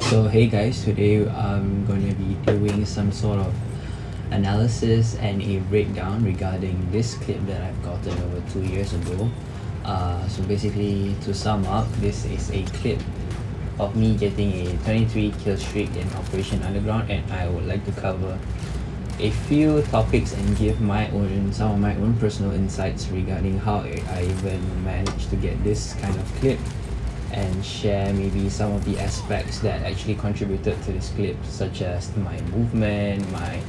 So hey guys, today I'm going to be doing some sort of analysis and a breakdown regarding this clip that I've gotten over 2 years ago. So basically, to sum up, this is a clip of me getting a 23 kill streak in Operation Underground, and I would like to cover a few topics and give some of my own personal insights regarding how I even managed to get this kind of clip, and share maybe some of the aspects that actually contributed to this clip, such as my movement, my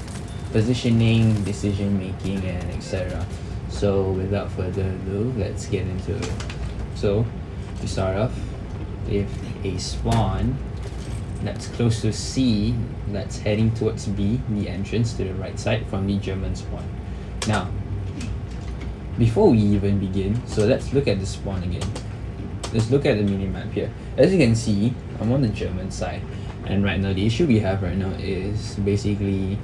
positioning, decision making, and etc. So without further ado, let's get into it. So to start off, if a spawn that's close to C, that's heading towards B, the entrance to the right side from the German spawn. Now, before we even begin, so let's look at the spawn again. Let's look at the minimap here. As you can see, I'm on the German side, and right now the issue we have right now is basically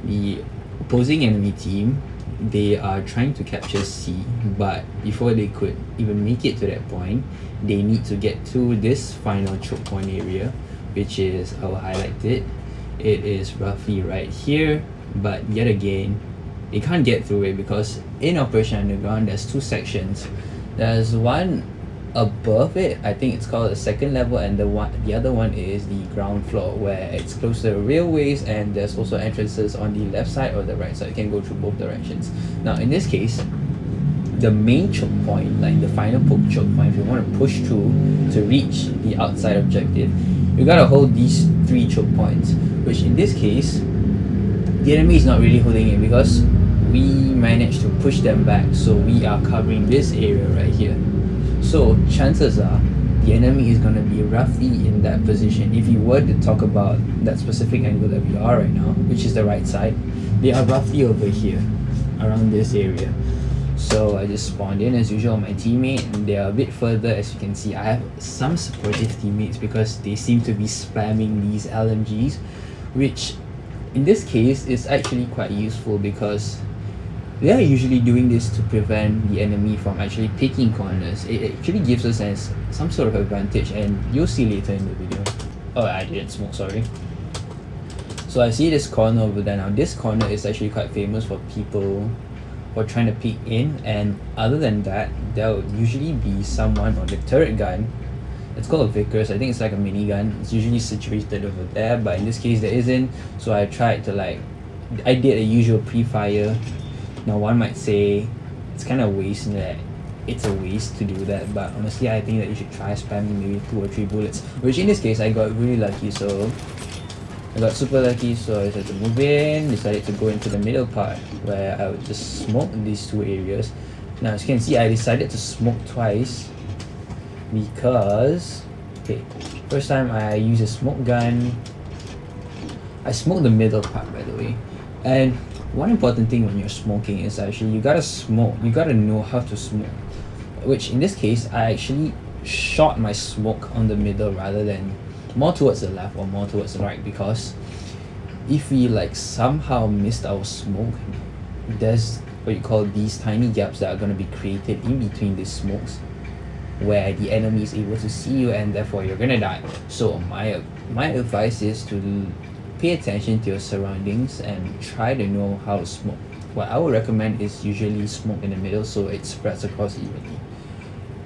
the opposing enemy team. They are trying to capture C, but before they could even make it to that point, they need to get to this final choke point area, which is, I will highlight it. It is roughly right here, but yet again, they can't get through it because in Operation Underground, there's two sections. There's one above it, I think it's called the second level, and the other one is the ground floor, where it's close to the railways, and there's also entrances on the left side or the right side. You can go through both directions. Now in this case, the main choke point, like the final choke point, if you want to push through to reach the outside objective, you gotta hold these three choke points, which in this case the enemy is not really holding it because we managed to push them back, so we are covering this area right here. So chances are the enemy is going to be roughly in that position. If you were to talk about that specific angle that we are right now, which is the right side, they are roughly over here, around this area. So I just spawned in as usual. My teammate, and they are a bit further. As you can see, I have some supportive teammates because they seem to be spamming these LMGs, which in this case is actually quite useful because they are usually doing this to prevent the enemy from actually picking corners. It actually gives us some sort of advantage, and you'll see later in the video. Oh, I didn't smoke, sorry. So I see this corner over there. Now this corner is actually quite famous for people who are trying to peek in, and other than that, there will usually be someone on the turret gun. It's called a Vickers. I think it's like a minigun. It's usually situated over there, but in this case there isn't. So I tried to I did a usual pre-fire. Now one might say it's kind of waste, that it's a waste to do that, but honestly I think that you should try spamming maybe 2 or 3 bullets, which in this case I got really lucky. So I got super lucky, so I decided to move in, decided to go into the middle part where I would just smoke these two areas. Now as you can see, I decided to smoke twice because, okay, first time I used a smoke gun, I smoked the middle part by the way. And one important thing when you're smoking is actually you gotta smoke, you gotta know how to smoke, which in this case I actually shot my smoke on the middle rather than more towards the left or more towards the right, because if we somehow missed our smoke, there's what you call these tiny gaps that are going to be created in between these smokes where the enemy is able to see you, and therefore you're gonna die. So my advice is to pay attention to your surroundings and try to know how to smoke. What I would recommend is usually smoke in the middle so it spreads across evenly.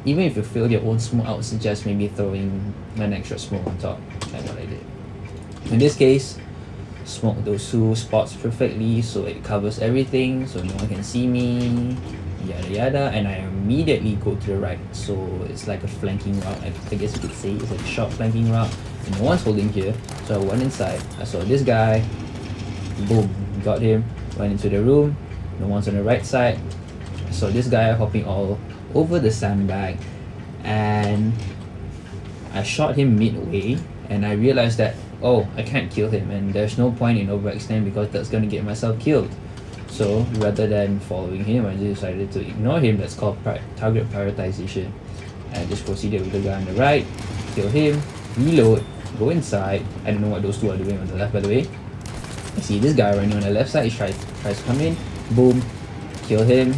Even if you fill your own smoke, I would suggest maybe throwing an extra smoke on top, like what I did. In this case, smoke those two spots perfectly so it covers everything, so no one can see me, yada yada, and I immediately go to the right. So it's like a flanking route, I guess you could say. It's like a short flanking route, and no one's holding here. So I went inside, I saw this guy, boom, got him, went into the room, no one's on the right side. I saw this guy hopping all over the sandbag, and I shot him midway, and I realized that, oh, I can't kill him, and there's no point in overextend because that's gonna get myself killed. So rather than following him, I just decided to ignore him. That's called target prioritization. I just proceeded with the guy on the right, kill him, reload, go inside. I don't know what those two are doing on the left, by the way. I see this guy running on the left side. He tries to come in, boom, kill him.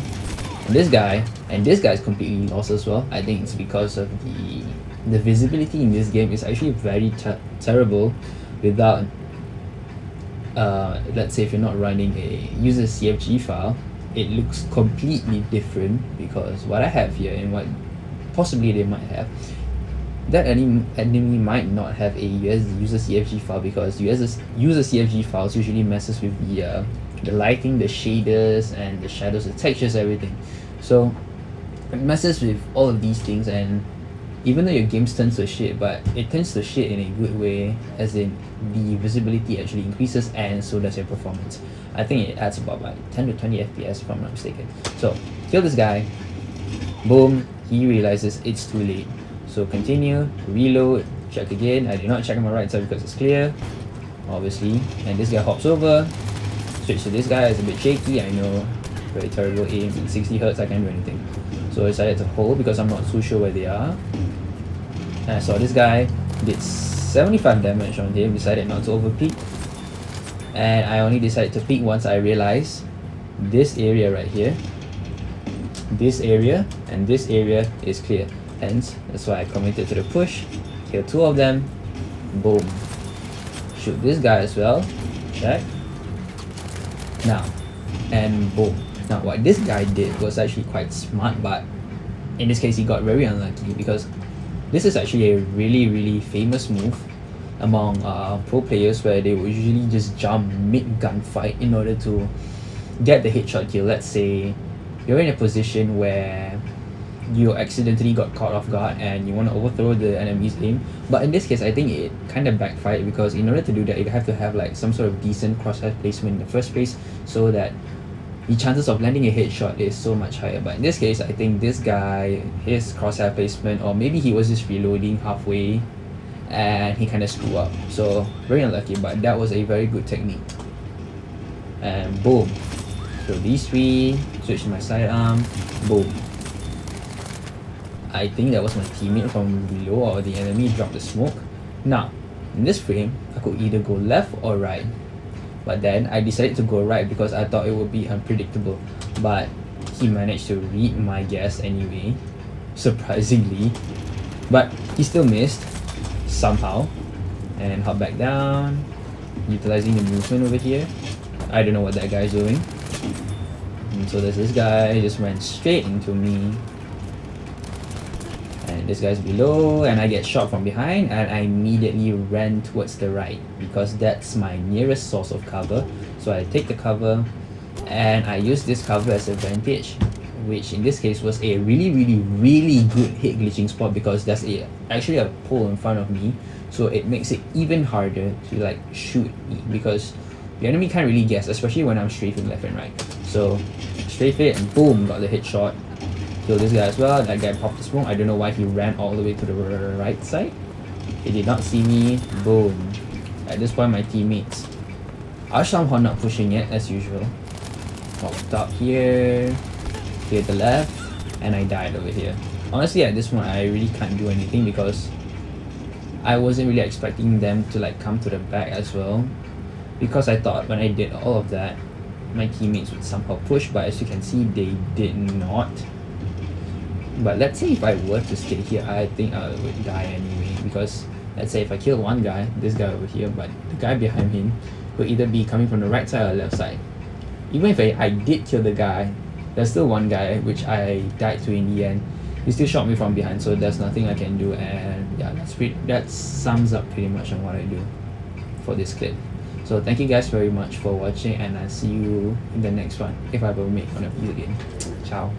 And this guy is completely lost as well. I think it's because of the the visibility in this game is actually very terrible without let's say if you're not running a user CFG file. It looks completely different because what I have here and what possibly they might have, that enemy might not have a user CFG file, because user CFG files usually messes with the lighting, the shaders and the shadows, the textures, everything. So it messes with all of these things, and even though your game turns to shit, but it turns to shit in a good way, as in the visibility actually increases and so does your performance. I think it adds about like 10 to 20 FPS if I'm not mistaken. So kill this guy, boom, he realizes it's too late. So continue, reload, check again. I did not check on my right side because it's clear, obviously. And this guy hops over, switch to this guy. It's a bit shaky, I know, very terrible aim. In 60 Hz I can't do anything. So I decided to hold because I'm not too sure where they are. And I saw this guy did 75 damage on him, decided not to overpeak. And I only decided to peek once I realized this area right here, this area and this area is clear. Hence, that's why I committed to the push. Kill two of them. Boom. Shoot this guy as well. Check. Now, and boom. Now what this guy did was actually quite smart, but in this case he got very unlucky, because this is actually a really famous move among pro players, where they will usually just jump mid gunfight in order to get the headshot kill. Let's say you're in a position where you accidentally got caught off guard and you want to overthrow the enemy's aim, but in this case I think it kind of backfired, because in order to do that you have to have like some sort of decent crosshair placement in the first place, so that the chances of landing a headshot is so much higher. But in this case I think this guy, his crosshair placement, or maybe he was just reloading halfway and he kind of screwed up, so very unlucky, but that was a very good technique. And boom, so these three, switch to my sidearm, boom. I think that was my teammate from below, or the enemy dropped the smoke. Now in this frame I could either go left or right, but then I decided to go right because I thought it would be unpredictable, but he managed to read my guess anyway, surprisingly, but he still missed somehow, and hop back down, utilizing the movement over here. I don't know what that guy's doing. And so there's this guy, just went straight into me, and this guy's below, and I get shot from behind, and I immediately ran towards the right because that's my nearest source of cover. So I take the cover and I use this cover as a vantage, which in this case was a really good hit glitching spot, because there's actually a pole in front of me, so it makes it even harder to like shoot me, because the enemy can't really guess, especially when I'm strafing left and right. So strafe it and boom, got the headshot. Kill this guy as well. That guy popped the smoke. I don't know why he ran all the way to the right side. He did not see me. Boom. At this point my teammates are somehow not pushing it as usual. Popped up here, to the left, and I died over here. Honestly at this point I really can't do anything, because I wasn't really expecting them to like come to the back as well, because I thought when I did all of that my teammates would somehow push, but as you can see they did not. But let's say if I were to stay here, I think I would die anyway, because let's say if I kill one guy, this guy over here, but the guy behind him could either be coming from the right side or left side. Even if I did kill the guy, there's still one guy which I died to in the end. He still shot me from behind, so there's nothing I can do. And yeah, that sums up pretty much on what I do for this clip. So thank you guys very much for watching, and I'll see you in the next one if I ever make one of these again. Ciao.